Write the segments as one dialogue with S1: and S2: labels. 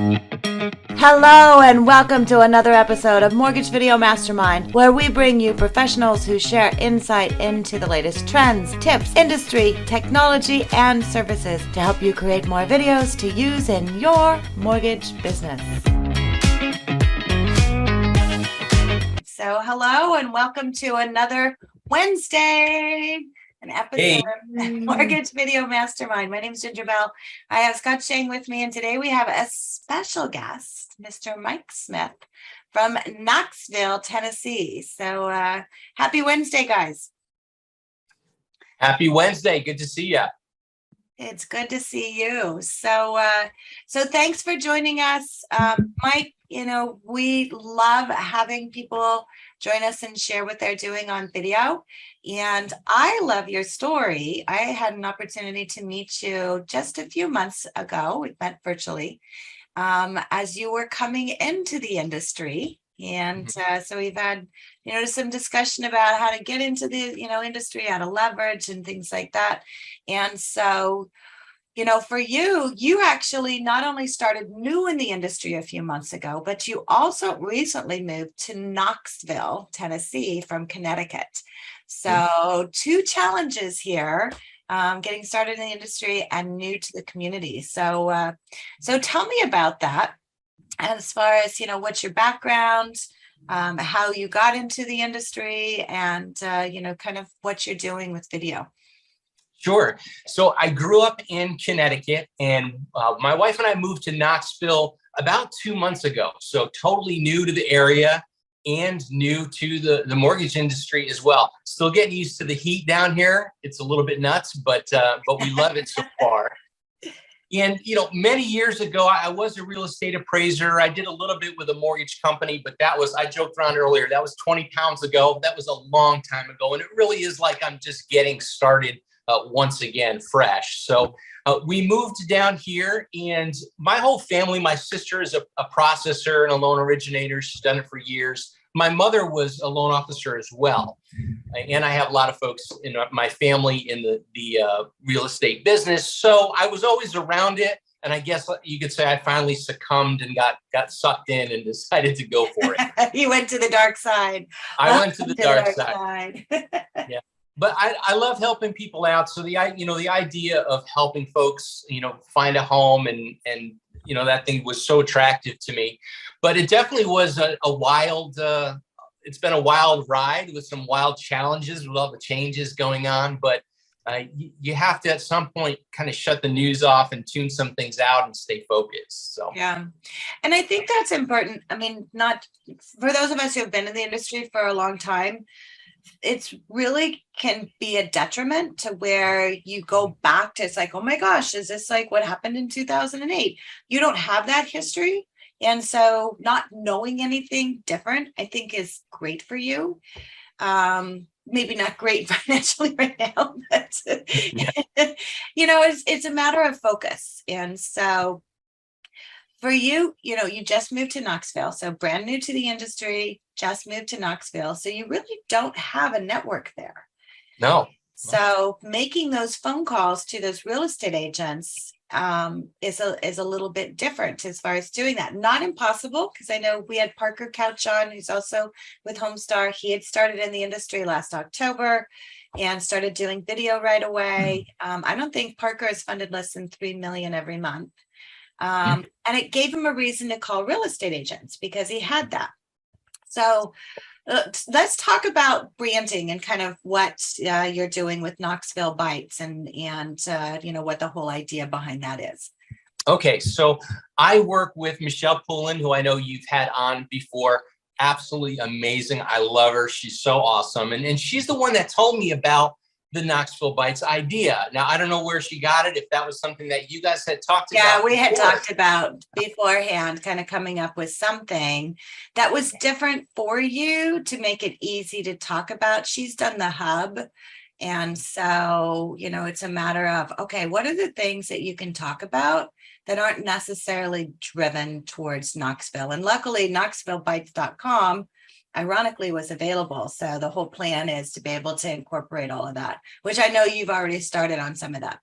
S1: Hello and welcome to another episode of Mortgage Video Mastermind, where we bring you professionals who share insight into the latest trends, tips, industry, technology, and services to help you create more videos to use in your mortgage business. So hello and welcome to another Wednesday, an episode of Mortgage Video Mastermind. My name is Ginger Bell. I have Scott Schang with me, and today we have a special guest, Mr. Mike Smith from Knoxville, Tennessee. So happy Wednesday, guys.
S2: Happy Wednesday. Good to see you.
S1: It's good to see you. So thanks for joining us. Mike, we love having people join us and share what they're doing on video. And I love your story. I had an opportunity to meet you just a few months ago. We met virtually as you were coming into the industry. And so we've had, some discussion about how to get into the, industry, how to leverage and things like that. And so, for you actually not only started new in the industry a few months ago, but you also recently moved to Knoxville, Tennessee from Connecticut. So two challenges here, getting started in the industry and new to the community. So tell me about that. As far as, what's your background, how you got into the industry, and, kind of what you're doing with video.
S2: Sure. So I grew up in Connecticut, and my wife and I moved to Knoxville about 2 months ago. So totally new to the area and new to the mortgage industry as well. Still getting used to the heat down here. It's a little bit nuts, but we love it so far. And, many years ago, I was a real estate appraiser. I did a little bit with a mortgage company, but I joked around earlier, that was 20 pounds ago. That was a long time ago. And it really is like I'm just getting started once again, fresh. So we moved down here, and my whole family, my sister is a processor and a loan originator. She's done it for years. My mother was a loan officer as well. And I have a lot of folks in my family in the real estate business. So I was always around it. And I guess you could say I finally succumbed and got sucked in and decided to go for it.
S1: You went to the dark side.
S2: I went to the dark side. Yeah. But I love helping people out. So the idea of helping folks, find a home and that thing was so attractive to me. But it definitely was a wild, it's been a wild ride with some wild challenges with all the changes going on. But you have to at some point kind of shut the news off and tune some things out and stay focused. So
S1: yeah. And I think that's important. I mean, not for those of us who have been in the industry for a long time, it's really can be a detriment to where you go back to, it's like, oh my gosh, is this like what happened in 2008? You don't have that history. And so not knowing anything different, I think is great for you. Maybe not great financially right now, but it's a matter of focus. And so for you, you just moved to Knoxville, so brand new to the industry, just moved to Knoxville. So you really don't have a network there.
S2: No.
S1: So making those phone calls to those real estate agents is a little bit different as far as doing that. Not impossible, because I know we had Parker Couch on, who's also with Homestar. He had started in the industry last October and started doing video right away. I don't think Parker has funded less than $3 million every month. And it gave him a reason to call real estate agents because he had that. So let's talk about branding and kind of what you're doing with Knoxville Bites and what the whole idea behind that is.
S2: Okay, so I work with Michelle Poulin, who I know you've had on before. Absolutely amazing. I love her. She's so awesome. And she's the one that told me about the Knoxville Bites idea. Now, I don't know where she got it, if that was something that you guys had talked about.
S1: Yeah, we had talked about beforehand, kind of coming up with something that was different for you to make it easy to talk about. She's done the hub. And so, it's a matter of, okay, what are the things that you can talk about that aren't necessarily driven towards Knoxville? And luckily, KnoxvilleBites.com ironically was available. So the whole plan is to be able to incorporate all of that, which I know you've already started on some of that.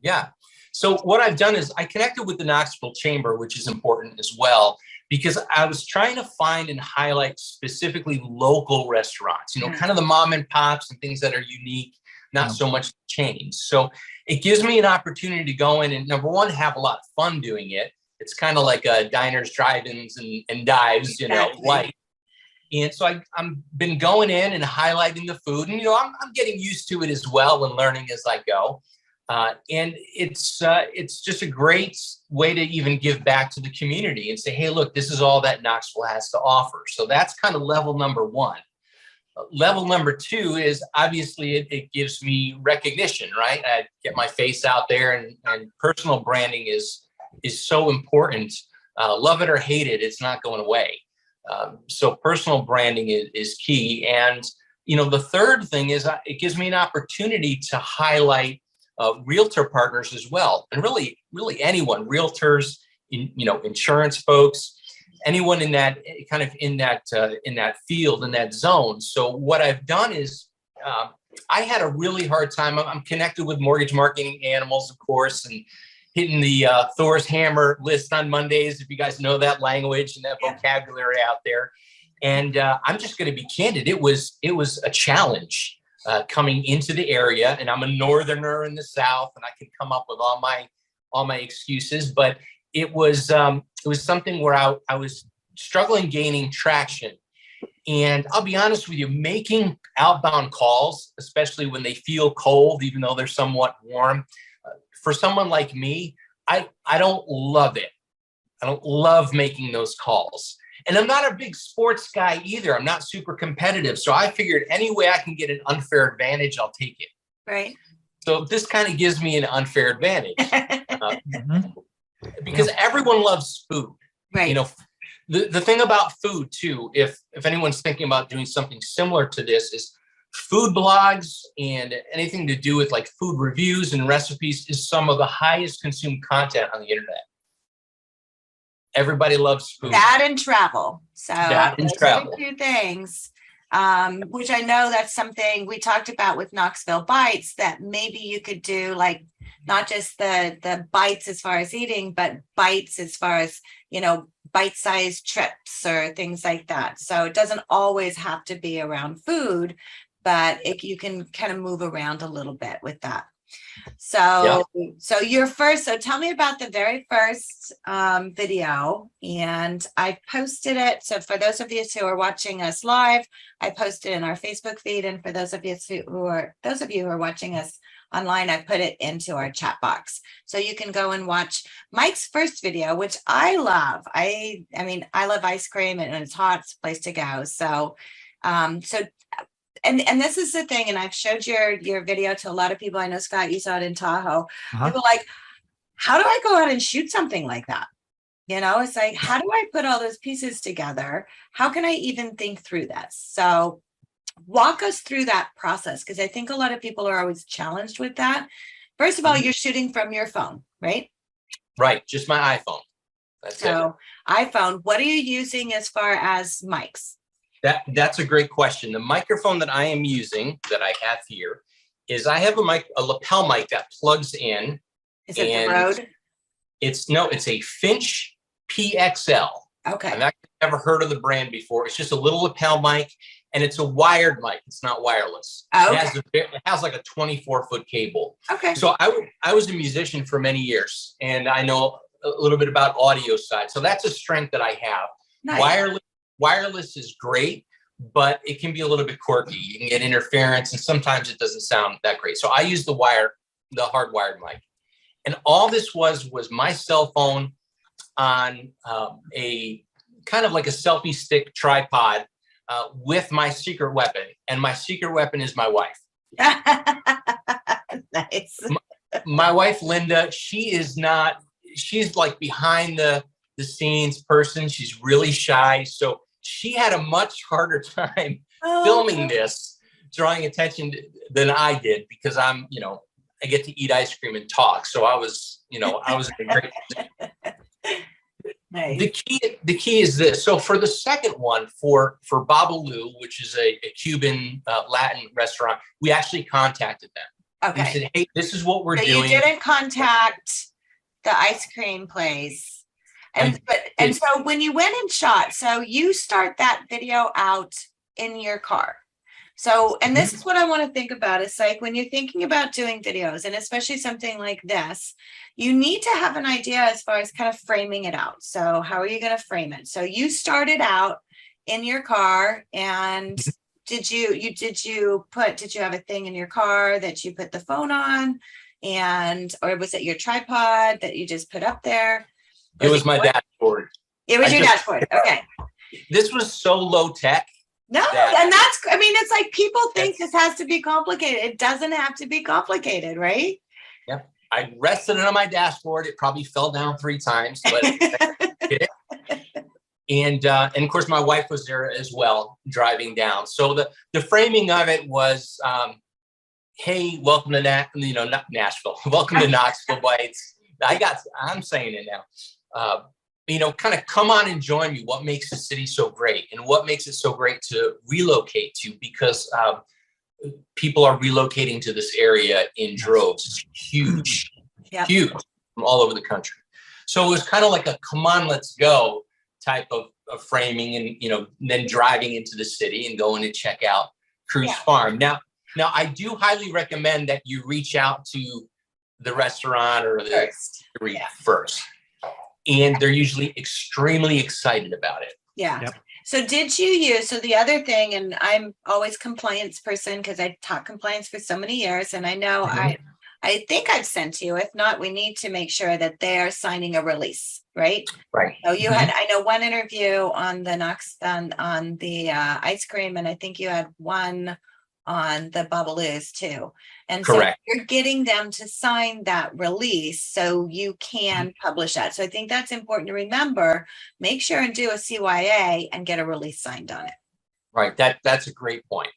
S2: Yeah. So what I've done is I connected with the Knoxville Chamber, which is important as well, because I was trying to find and highlight specifically local restaurants, kind of the mom and pops and things that are unique, not so much chains. So it gives me an opportunity to go in and, number one, have a lot of fun doing it. It's kind of like diners, drive-ins, and dives, like. And so I'm been going in and highlighting the food, and I'm getting used to it as well and learning as I go. And it's just a great way to even give back to the community and say, hey, look, this is all that Knoxville has to offer. So that's kind of level number one. Level number two is obviously it gives me recognition, right? I get my face out there, and personal branding is so important. Love it or hate it, it's not going away. So personal branding is key. And, the third thing is it gives me an opportunity to highlight realtor partners as well. And really anyone, realtors, insurance folks, anyone in that kind of in that field, in that zone. So what I've done is I had a really hard time. I'm connected with mortgage marketing animals, of course, and hitting the Thor's hammer list on Mondays, if you guys know that language and that vocabulary out there. And I'm just going to be candid. It was a challenge coming into the area, and I'm a northerner in the South, and I can come up with all my excuses, but it was something where I was struggling gaining traction. And I'll be honest with you, making outbound calls, especially when they feel cold, even though they're somewhat warm, for someone like me, I don't love it. I don't love making those calls. And I'm not a big sports guy either. I'm not super competitive. So I figured any way I can get an unfair advantage, I'll take it.
S1: Right.
S2: So this kind of gives me an unfair advantage because everyone loves food.
S1: Right.
S2: The thing about food too, if anyone's thinking about doing something similar to this, is food blogs and anything to do with like food reviews and recipes is some of the highest consumed content on the internet. Everybody loves food.
S1: That and travel. So
S2: that and travel.
S1: Two things, which I know that's something we talked about with Knoxville Bites, that maybe you could do, like not just the bites as far as eating, but bites as far as, bite-sized trips or things like that. So it doesn't always have to be around food, but you can kind of move around a little bit with that. So tell me about the very first video, and I posted it. So for those of you who are watching us live, I posted in our Facebook feed, and for those of you who are watching us online, I put it into our chat box. So you can go and watch Mike's first video, which I love. I love ice cream, and it's hot. It's a place to go. So, And this is the thing, and I've showed your video to a lot of people. I know, Scott, you saw it in Tahoe. People like, how do I go out and shoot something like that? It's like, how do I put all those pieces together? How can I even think through this? So walk us through that process, because I think a lot of people are always challenged with that. First of all, you're shooting from your phone, right?
S2: Right, just my iPhone. That's it.
S1: iPhone, what are you using as far as mics?
S2: That's a great question. The microphone that I am using, that I have here, is I have a lapel mic that plugs in.
S1: Is it the Rode?
S2: It's a Finch PXL.
S1: Okay.
S2: I've actually never heard of the brand before. It's just a little lapel mic, and it's a wired mic. It's not wireless.
S1: Okay.
S2: It has like a 24-foot cable.
S1: Okay.
S2: So I was a musician for many years, and I know a little bit about audio side. So that's a strength that I have.
S1: Nice.
S2: Wireless is great, but it can be a little bit quirky. You can get interference, and sometimes it doesn't sound that great. So I use the hardwired mic. And all this was my cell phone on a kind of like a selfie stick tripod with my secret weapon. And my secret weapon is my wife.
S1: Nice.
S2: My wife, Linda, she's like behind the scenes person. She's really shy. So she had a much harder time filming this, drawing attention than I did, because I get to eat ice cream and talk. So I was in a great position.
S1: Nice.
S2: The key is this. So for the second one, for Babalu, which is a Cuban Latin restaurant, we actually contacted them.
S1: Okay.
S2: We said, hey, this is what we're
S1: So
S2: doing.
S1: you didn't contact the ice cream place. And so when you went and shot, so you start that video out in your car. So, and this is what I want to think about. It's like when you're thinking about doing videos, and especially something like this, you need to have an idea as far as kind of framing it out. So how are you going to frame it? So you started out in your car, and did you have a thing in your car that you put the phone on, or was it your tripod that you just put up there?
S2: It was my dashboard.
S1: It was your dashboard. Okay.
S2: This was so low tech.
S1: No, and it's like people think this has to be complicated. It doesn't have to be complicated, right?
S2: Yep. I rested it on my dashboard. It probably fell down 3 times, but and of course my wife was there as well, driving down. So the framing of it was, hey, welcome to not Nashville. Welcome to Knoxville Bites. I'm saying it now. Kind of come on and join me. What makes the city so great, and what makes it so great to relocate to? Because people are relocating to this area in droves. It's huge, huge, from all over the country. So it was kind of like a come on, let's go type of framing, and then driving into the city and going to check out Cruz Farm. Now I do highly recommend that you reach out to the restaurant or the eatery first. And they're usually extremely excited about it.
S1: Yeah. Yep. So so the other thing, and I'm always compliance person because I taught compliance for so many years, and I know I think I've sent you. If not, we need to make sure that they are signing a release, right?
S2: Right.
S1: So you had, I know, one interview on the ice cream, and I think you had one on the Bubbaloo's too. And
S2: correct.
S1: So you're getting them to sign that release so you can publish that. So I think that's important to remember. Make sure and do a CYA and get a release signed on it.
S2: Right. That's a great point.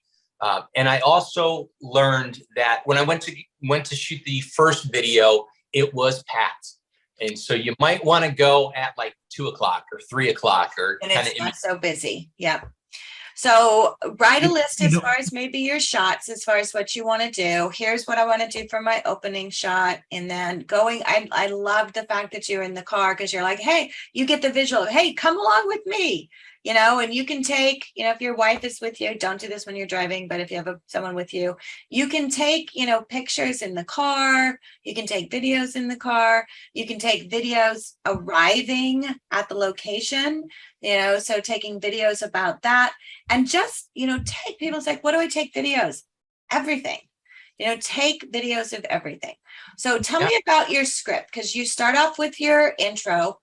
S2: And I also learned that when I went to shoot the first video, it was packed. And so you might want to go at like 2:00 or 3:00 or
S1: and it's not so busy. Yep. So write a list as far as maybe your shots, as far as what you want to do. Here's what I want to do for my opening shot. And then I love the fact that you're in the car because you're like, hey, you get the visual of, hey, come along with me, and you can take, if your wife is with you, don't do this when you're driving, but if you have someone with you, you can take, pictures in the car. You can take videos in the car. You can take videos arriving at the location, so taking videos about that. And just, take people's like, what do I take videos? Everything, take videos of everything. So tell me about your script, because you start off with your intro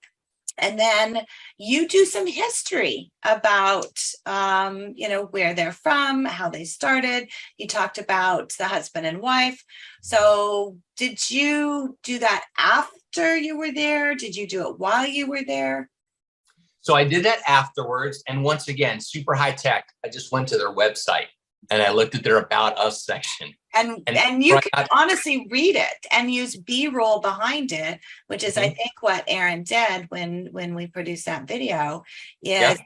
S1: and then you do some history about, where they're from, how they started. You talked about the husband and wife. So did you do that after you were there? Did you do it while you were there?
S2: So I did that afterwards. And once again, super high tech. I just went to their website and I looked at their About Us section.
S1: And you can honestly read it and use B-roll behind it, which is, I think, what Aaron did when we produced that video. Is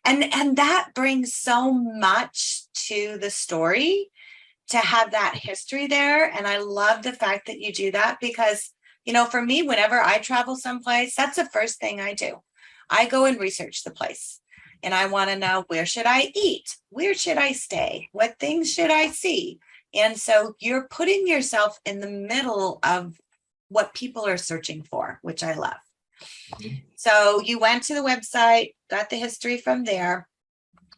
S1: and that brings so much to the story to have that history there. And I love the fact that you do that because, for me, whenever I travel someplace, that's the first thing I do. I go and research the place and I want to know, where should I eat? Where should I stay? What things should I see? And so you're putting yourself in the middle of what people are searching for, which I love. So you went to the website, got the history from there,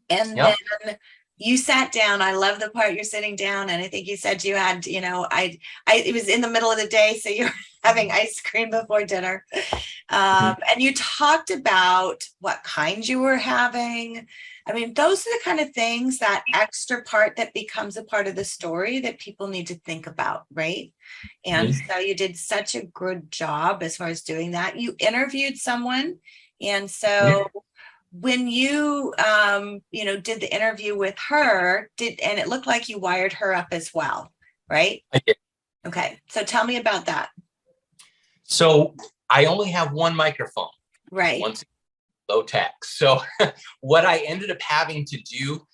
S1: and then you sat down. I love the part you're sitting down. And I think you said you had, it was in the middle of the day. So you're having ice cream before dinner. And you talked about what kind you were having. I mean, those are the kind of things, that extra part that becomes a part of the story that people need to think about, right? And so you did such a good job as far as doing that. You interviewed someone. And so when you, did the interview with her, and it looked like you wired her up as well, right?
S2: I did.
S1: Okay. So tell me about that.
S2: So I only have one microphone.
S1: Right.
S2: Low tech. So what I ended up having to do,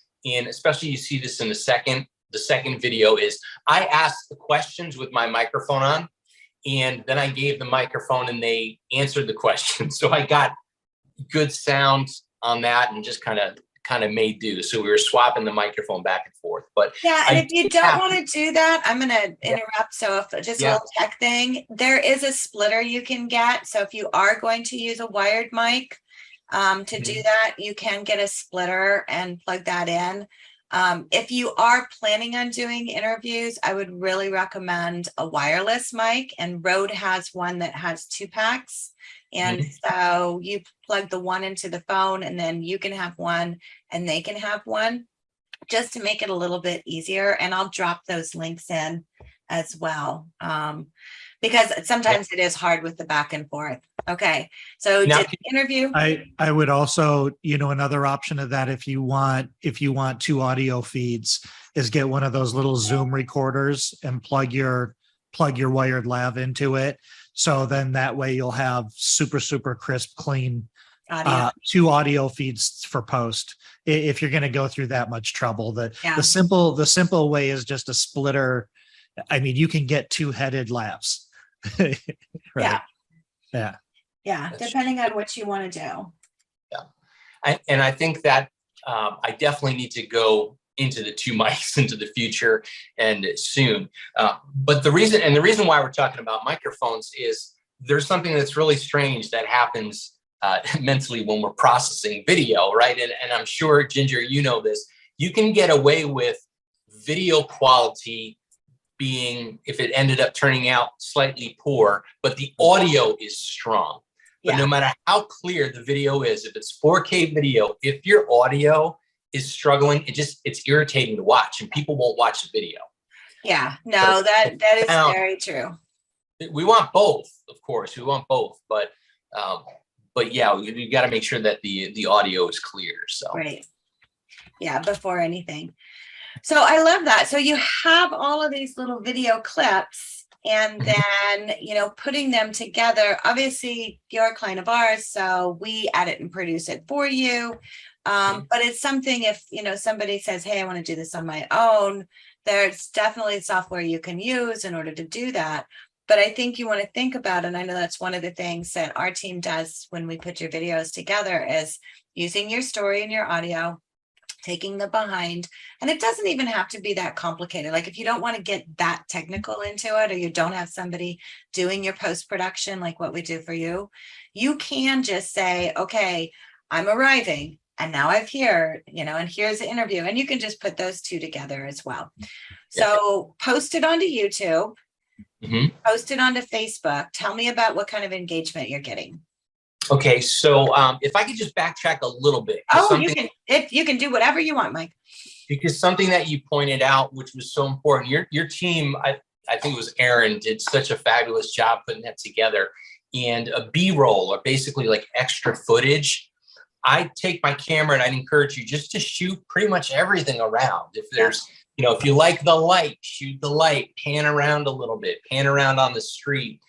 S2: especially you see this in the second the second video is I asked the questions with my microphone on, and then I gave the microphone and they answered the questions. So I got good sound on that and just kind of made do. So we were swapping the microphone back and forth. But
S1: yeah, and if you don't want to do that, I'm going to interrupt. So if just a little tech thing, there is a splitter you can get. So if you are going to use a wired mic to do that, you can get a splitter and plug that in. If you are planning on doing interviews, I would really recommend a wireless mic, and Rode has one that has 2 packs. And so you plug the one into the phone, and then you can have one and they can have one, just to make it a little bit easier. And I'll drop those links in as well, because sometimes it is hard with the back and forth. Okay, so
S2: Now,
S1: interview.
S3: I would also, another option of that, if you want 2 audio feeds, is get one of those little Zoom recorders and plug your wired lav into it. So then that way you'll have super crisp, clean 2 audio feeds for post. If you're going to go through that much trouble, the simple way is just a splitter. I mean, you can get 2-headed lavs. Right.
S1: Yeah, depending on what you want to do.
S2: Yeah, I think that I definitely need to go into the 2 mics into the future and soon. But the reason why we're talking about microphones is there's something that's really strange that happens mentally when we're processing video, right? And I'm sure, Ginger, you know this. You can get away with video quality being, if it ended up turning out slightly poor, but the audio is strong. But no matter how clear the video is, if it's 4K video, if your audio is struggling, it's irritating to watch, and people won't watch the video. Yeah,
S1: no, that is very true.
S2: We want both, of course. We want both, but yeah, you got to make sure that the audio is clear. So
S1: right, yeah, before anything. So I love that. So you have all of these little video clips, and then, putting them together. Obviously, you're a client of ours, so we edit and produce it for you. But it's something, if, somebody says, hey, I want to do this on my own, there's definitely software you can use in order to do that. But I think you want to think about, and I know that's one of the things that our team does when we put your videos together, is using your story and your audio, taking the behind, and it doesn't even have to be that complicated. Like, if you don't want to get that technical into it, or you don't have somebody doing your post-production like what we do for you, you can just say, okay, I'm arriving, and now I've here, and here's the interview, and you can just put those 2 together as well. So post it onto YouTube, post it onto Facebook. Tell me about what kind of engagement you're getting.
S2: Okay, so if I could just backtrack a little bit.
S1: Oh, you can do whatever you want, Mike.
S2: Because something that you pointed out, which was so important, your team, I think it was Aaron, did such a fabulous job putting that together. And a B-roll, or basically like extra footage, I take my camera, and I'd encourage you just to shoot pretty much everything around. If there's, if you like the light, shoot the light, pan around a little bit, pan around on the street.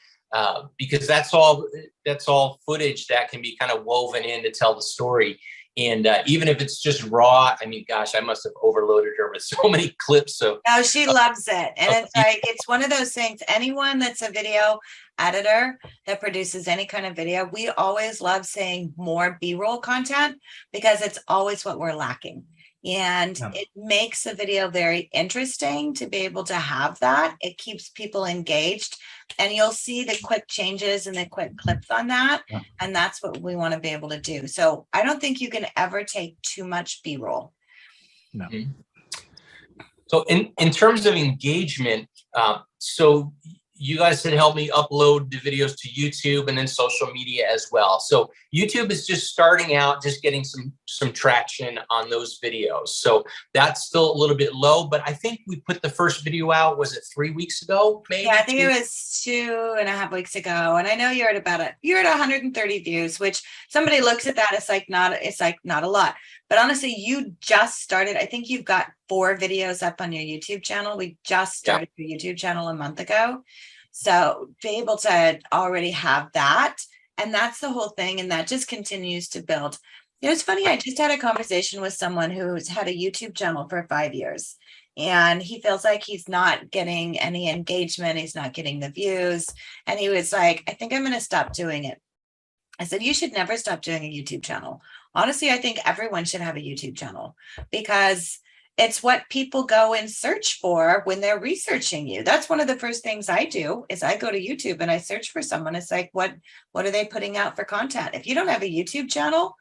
S2: Because that's all footage that can be kind of woven in to tell the story. And even if it's just raw, I mean, gosh, I must have overloaded her with so many clips. So
S1: no, she loves it. And it's like, it's one of those things, anyone that's a video editor that produces any kind of video, we always love seeing more B-roll content, because it's always what we're lacking. And it makes a video very interesting to be able to have that. It keeps people engaged, and you'll see the quick changes and the quick clips on that. And that's what we want to be able to do. So I don't think you can ever take too much B-roll.
S3: No.
S2: So in terms of engagement, so you guys had helped me upload the videos to YouTube and then social media as well. So YouTube is just starting out, just getting some traction on those videos. So that's still a little bit low, but I think we put the first video out, was it 3 weeks ago? Maybe?
S1: Yeah, I think it was 2.5 weeks ago. And I know you're at 130 views, which somebody looks at that, it's like not a lot. But honestly, you just started. I think you've got 4 videos up on your YouTube channel. We just started your YouTube channel a month ago. So be able to already have that. And that's the whole thing. And that just continues to build. It's funny. I just had a conversation with someone who's had a YouTube channel for 5 years. and he feels like he's not getting any engagement. He's not getting the views. And he was like, I think I'm going to stop doing it. I said, you should never stop doing a YouTube channel. Honestly, I think everyone should have a YouTube channel because it's what people go and search for when they're researching you. That's one of the first things I do is I go to YouTube and I search for someone. It's like, what are they putting out for content? If you don't have a YouTube channel,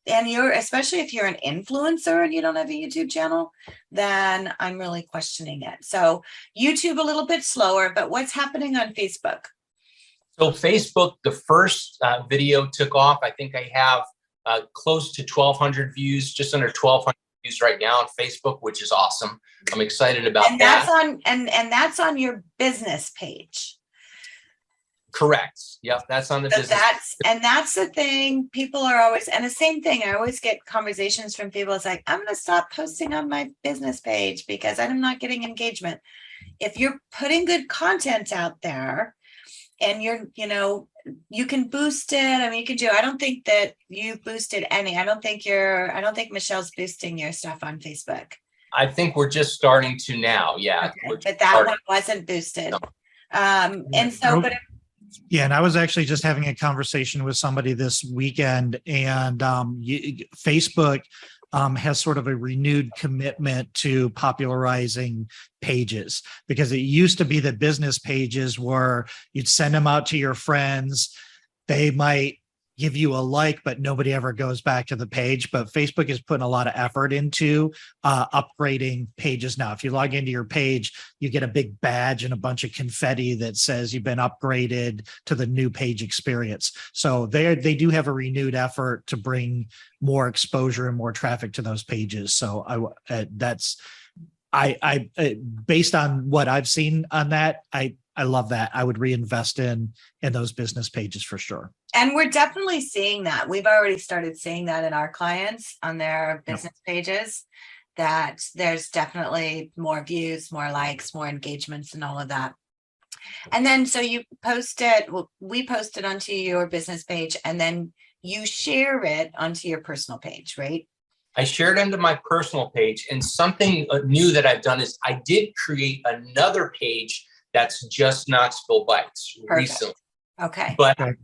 S1: and especially if you're an influencer and you don't have a YouTube channel, then I'm really questioning it. So YouTube a little bit slower, but what's happening on Facebook?
S2: So Facebook, the first video took off. I think I have close to 1,200 views, just under 1,200 views right now on Facebook, which is awesome. I'm excited about
S1: and
S2: that.
S1: That's on your business page.
S2: Correct. Yep, that's on the
S1: So
S2: business.
S1: that's the thing. People are always, and the same thing. I always get conversations from people. It's like, I'm going to stop posting on my business page because I'm not getting engagement. If you're putting good content out there, and you can boost it. I mean, you can do. I don't think that you boosted any. I don't think Michelle's boosting your stuff on Facebook.
S2: I think we're just starting to now. Yeah,
S1: okay. But that one wasn't boosted. And so, but.
S3: Yeah, and I was actually just having a conversation with somebody this weekend, and Facebook has sort of a renewed commitment to popularizing pages, because it used to be that business pages were, you'd send them out to your friends, they might give you a like, but nobody ever goes back to the page. But Facebook is putting a lot of effort into upgrading pages now. If you log into your page, you get a big badge and a bunch of confetti that says you've been upgraded to the new page experience. So they do have a renewed effort to bring more exposure and more traffic to those pages. So I based on what I've seen on that, I love that. I would reinvest in those business pages for sure.
S1: And we're definitely seeing that. We've already started seeing that in our clients on their business pages, that there's definitely more views, more likes, more engagements and all of that. And then, so you post it, we post it onto your business page, and then you share it onto your personal page, right?
S2: I shared onto my personal page, and something new that I've done is I did create another page that's just Knoxville Bites recently.
S1: Okay.
S2: But I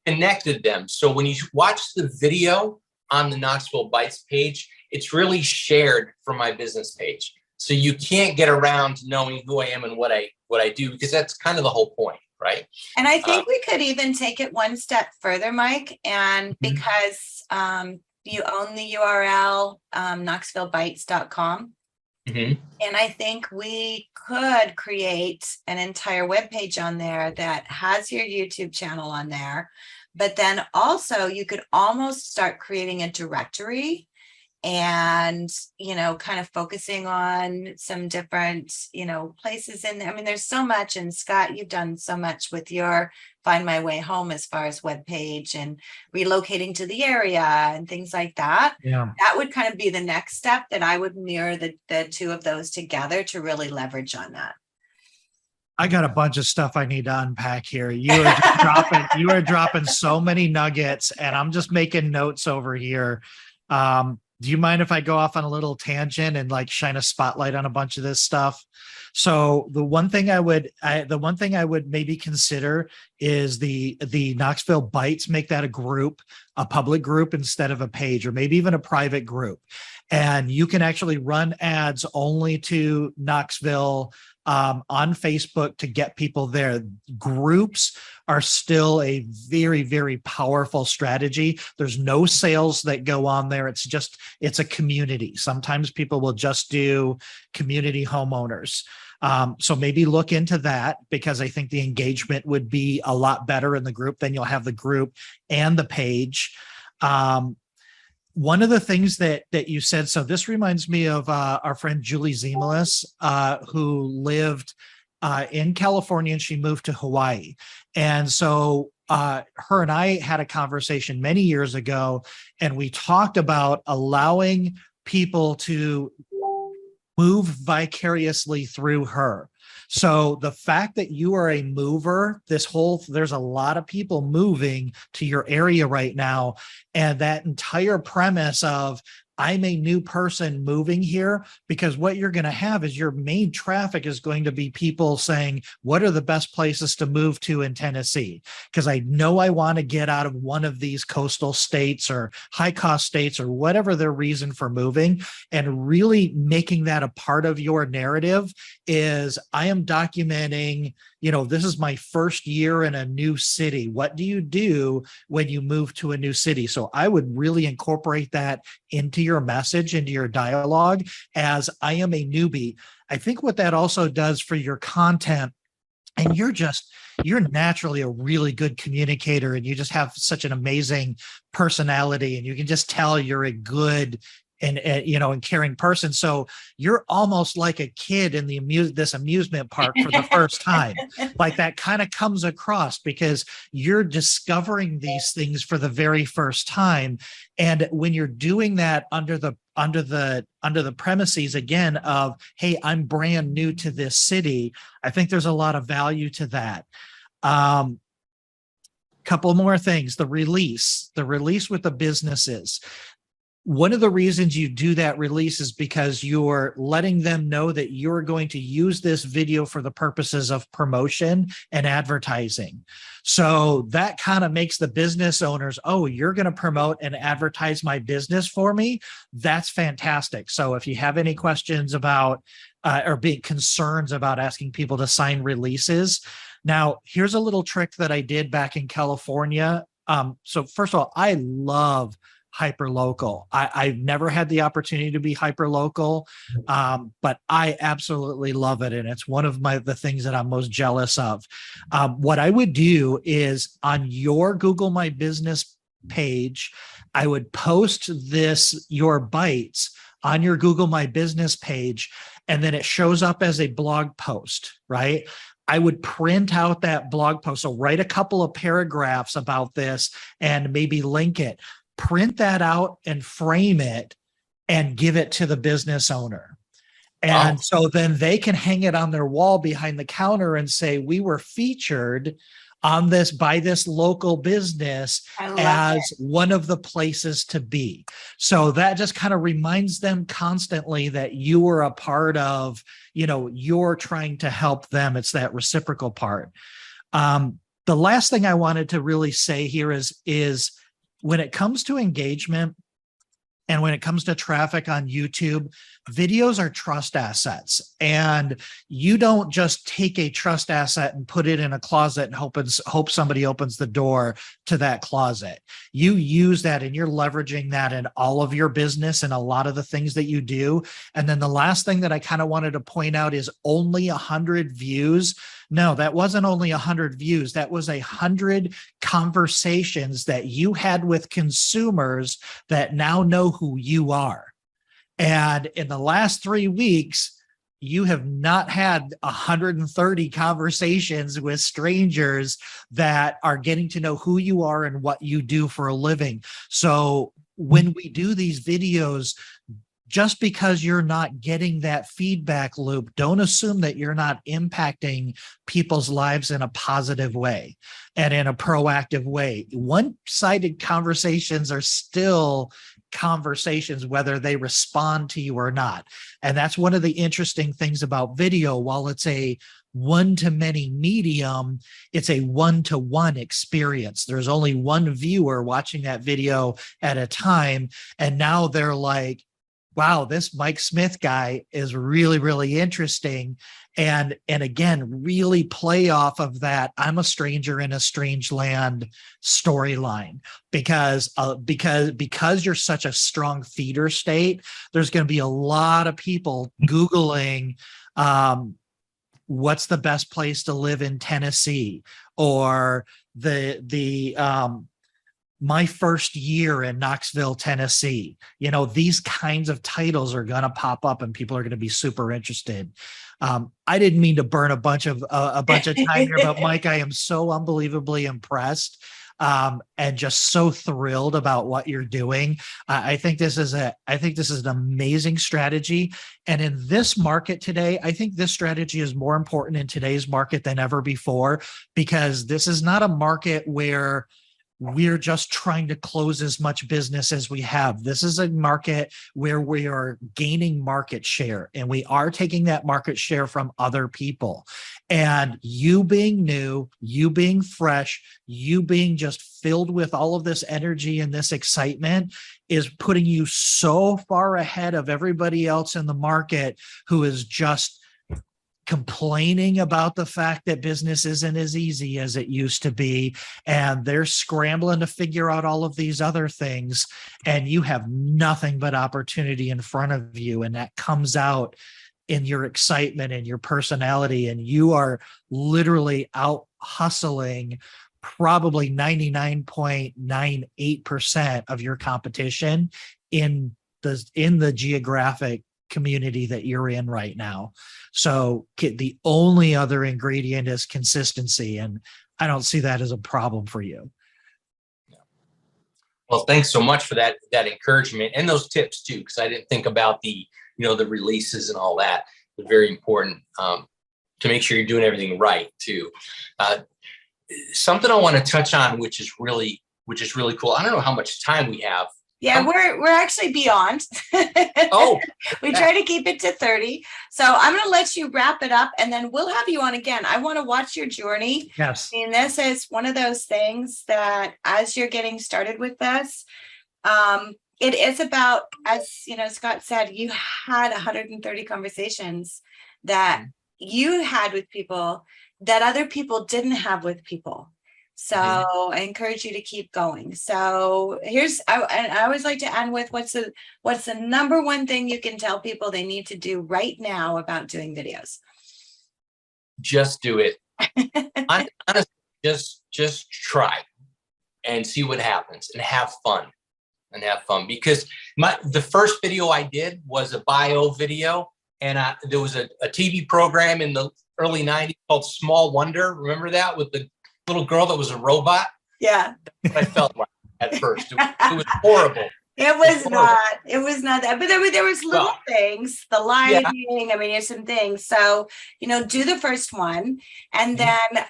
S2: connected them. So when you watch the video on the Knoxville Bites page, it's really shared from my business page. So you can't get around knowing who I am and what I do, because that's kind of the whole point, right?
S1: And I think we could even take it one step further, Mike, and because you own the URL, knoxvillebites.com.
S2: Mm-hmm.
S1: And I think we could create an entire webpage on there that has your YouTube channel on there. But then also you could almost start creating a directory and, kind of focusing on some different, places in there. I mean, there's so much. And Scott, you've done so much with your Find My Way Home as far as webpage and relocating to the area and things like that.
S3: Yeah.
S1: That would kind of be the next step that I would mirror the two of those together to really leverage on that.
S3: I got a bunch of stuff I need to unpack here. You are dropping so many nuggets, and I'm just making notes over here. Do you mind if I go off on a little tangent and shine a spotlight on a bunch of this stuff? So the one thing I would maybe consider is the Knoxville Bites, make that a public group instead of a page, or maybe even a private group. And you can actually run ads only to Knoxville on Facebook to get people there. Groups are still a very, very powerful strategy. There's no sales that go on there. It's a community. Sometimes people will just do community homeowners. So maybe look into that, because I think the engagement would be a lot better in the group. Then you'll have the group and the page. One of the things that you said, so this reminds me of our friend Julie Zemelis, who lived in California, and she moved to Hawaii. And so her and I had a conversation many years ago, and we talked about allowing people to move vicariously through her. So the fact that you are a mover, there's a lot of people moving to your area right now. And that entire premise of I'm a new person moving here, because what you're going to have is your main traffic is going to be people saying, what are the best places to move to in Tennessee? Because I know I want to get out of one of these coastal states or high cost states or whatever their reason for moving. And really making that a part of your narrative is, I am documenting, this is my first year in a new city. What do you do when you move to a new city? So I would really incorporate that into your message, into your dialogue, as I am a newbie. I think what that also does for your content, and you're naturally a really good communicator, and you just have such an amazing personality, and you can just tell you're a good and caring person. So you're almost like a kid in this amusement park for the first time. Like, that kind of comes across because you're discovering these things for the very first time. And when you're doing that under the premises again of, hey, I'm brand new to this city, I think there's a lot of value to that. Couple more things. The release with the businesses. One of the reasons you do that release is because you're letting them know that you're going to use this video for the purposes of promotion and advertising. So that kind of makes the business owners, oh, you're going to promote and advertise my business for me? That's fantastic. So if you have any questions about or big concerns about asking people to sign releases, now here's a little trick that I did back in California. So first of all, I love hyperlocal. I've never had the opportunity to be hyperlocal, but I absolutely love it. And it's one of the things that I'm most jealous of. What I would do is, on your Google My Business page, I would post your bites on your Google My Business page, and then it shows up as a blog post, right? I would print out that blog post. So write a couple of paragraphs about this and maybe link it. Print that out and frame it and give it to the business owner. And so then they can hang it on their wall behind the counter and say, we were featured on this by this local business as one of the places to be. So that just kind of reminds them constantly that you were a part of, you're trying to help them. It's that reciprocal part. The last thing I wanted to really say here is when it comes to engagement and when it comes to traffic on YouTube, videos are trust assets. And you don't just take a trust asset and put it in a closet and hope somebody opens the door to that closet. You use that and you're leveraging that in all of your business and a lot of the things that you do. And then the last thing that I kind of wanted to point out is only 100 views. No, that wasn't only 100 views. That was 100 conversations that you had with consumers that now know who you are. And in the last 3 weeks, you have not had 130 conversations with strangers that are getting to know who you are and what you do for a living. So when we do these videos, just because you're not getting that feedback loop, don't assume that you're not impacting people's lives in a positive way and in a proactive way. One-sided conversations are still conversations, whether they respond to you or not. And that's one of the interesting things about video. While it's a one-to-many medium, it's a one-to-one experience. There's only one viewer watching that video at a time. And now they're like, wow, this Mike Smith guy is really, really interesting. And again, really play off of that I'm a stranger in a strange land storyline, because you're such a strong feeder state, there's going to be a lot of people Googling what's the best place to live in Tennessee, or my first year in Knoxville, Tennessee. These kinds of titles are going to pop up and people are going to be super interested. I didn't mean to burn a bunch of time here, but Mike, I am so unbelievably impressed and just so thrilled about what you're doing. I think this is an amazing strategy. And in this market today, I think this strategy is more important in today's market than ever before, because this is not a market where we're just trying to close as much business as we have. This is a market where we are gaining market share, and we are taking that market share from other people. And you being new, you being fresh, you being just filled with all of this energy and this excitement is putting you so far ahead of everybody else in the market who is just complaining about the fact that business isn't as easy as it used to be, and they're scrambling to figure out all of these other things, and you have nothing but opportunity in front of you, and that comes out in your excitement and your personality, and you are literally out hustling probably 99.98% of your competition in the geographic community that you're in right now. So the only other ingredient is consistency, and I don't see that as a problem for you.
S2: Well, thanks so much for that encouragement and those tips too, because I didn't think about the releases and all that. It's very important to make sure you're doing everything right too. Something I want to touch on, which is really cool. I don't know how much time we have.
S1: Yeah, we're actually beyond.
S2: Oh,
S1: we try to keep it to 30. So I'm going to let you wrap it up, and then we'll have you on again. I want to watch your journey.
S3: Yes.
S1: I mean, this is one of those things that as you're getting started with this, it is about, as Scott said, you had 130 conversations that you had with people that other people didn't have with people. So I encourage you to keep going. So I always like to end with what's the number one thing you can tell people they need to do right now about doing videos?
S2: Just do it. Honestly, just try and see what happens, and have fun. Because the first video I did was a bio video, and there was a TV program in the early 90s called Small Wonder. Remember that, with the little girl that was a robot?
S1: Yeah.
S2: That's what I felt like at first. It was horrible.
S1: It was not that, but there was little things, the lighting. I mean, there's some things. So, do the first one, and then,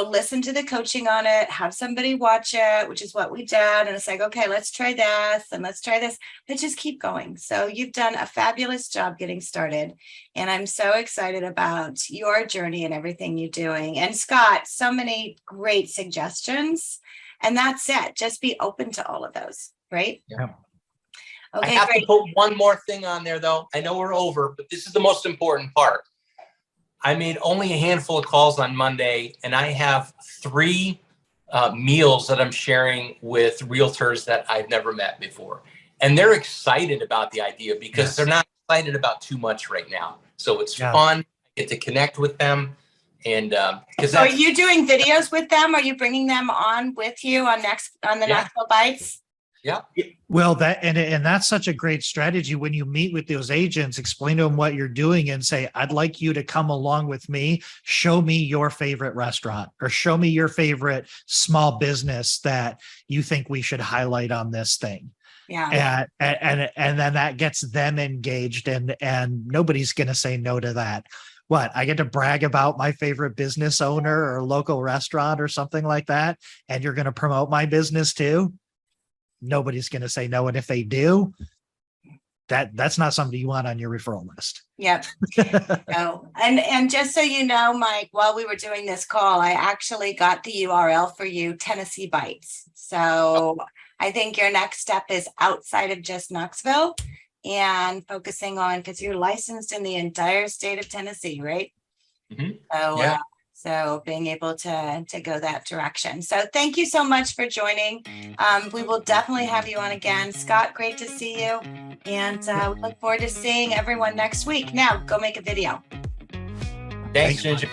S1: listen to the coaching on it, have somebody watch it, which is what we did. And it's like, okay, let's try this and let's try this, but just keep going. So you've done a fabulous job getting started. And I'm so excited about your journey and everything you're doing. And Scott, so many great suggestions. And that's it. Just be open to all of those, right?
S2: Yeah.
S1: Okay,
S2: I have
S1: great.
S2: to put one more thing on there, though. I know we're over, but this is the most important part. I made only a handful of calls on Monday, and I have 3 meals that I'm sharing with realtors that I've never met before. And they're excited about the idea because they're not excited about too much right now. So it's fun. I get to connect with them. And
S1: so are you doing videos with them? Are you bringing them on with you on the Knoxville Bites?
S2: Yeah.
S3: Well, that's such a great strategy. When you meet with those agents, explain to them what you're doing and say, I'd like you to come along with me. Show me your favorite restaurant, or show me your favorite small business that you think we should highlight on this thing.
S1: Yeah.
S3: And then that gets them engaged, and nobody's going to say no to that. What, I get to brag about my favorite business owner or local restaurant or something like that, and you're going to promote my business too? Nobody's going to say no. And if they do, that's not somebody you want on your referral list.
S1: Yep. No. And just so you know, Mike, while we were doing this call, I actually got the URL for you, Tennessee Bites. So I think your next step is outside of just Knoxville and focusing on, because you're licensed in the entire state of Tennessee, right? So, so being able to go that direction. So thank you so much for joining. We will definitely have you on again. Scott, great to see you. And we look forward to seeing everyone next week. Now, go make a video.
S2: Thanks, Ginger.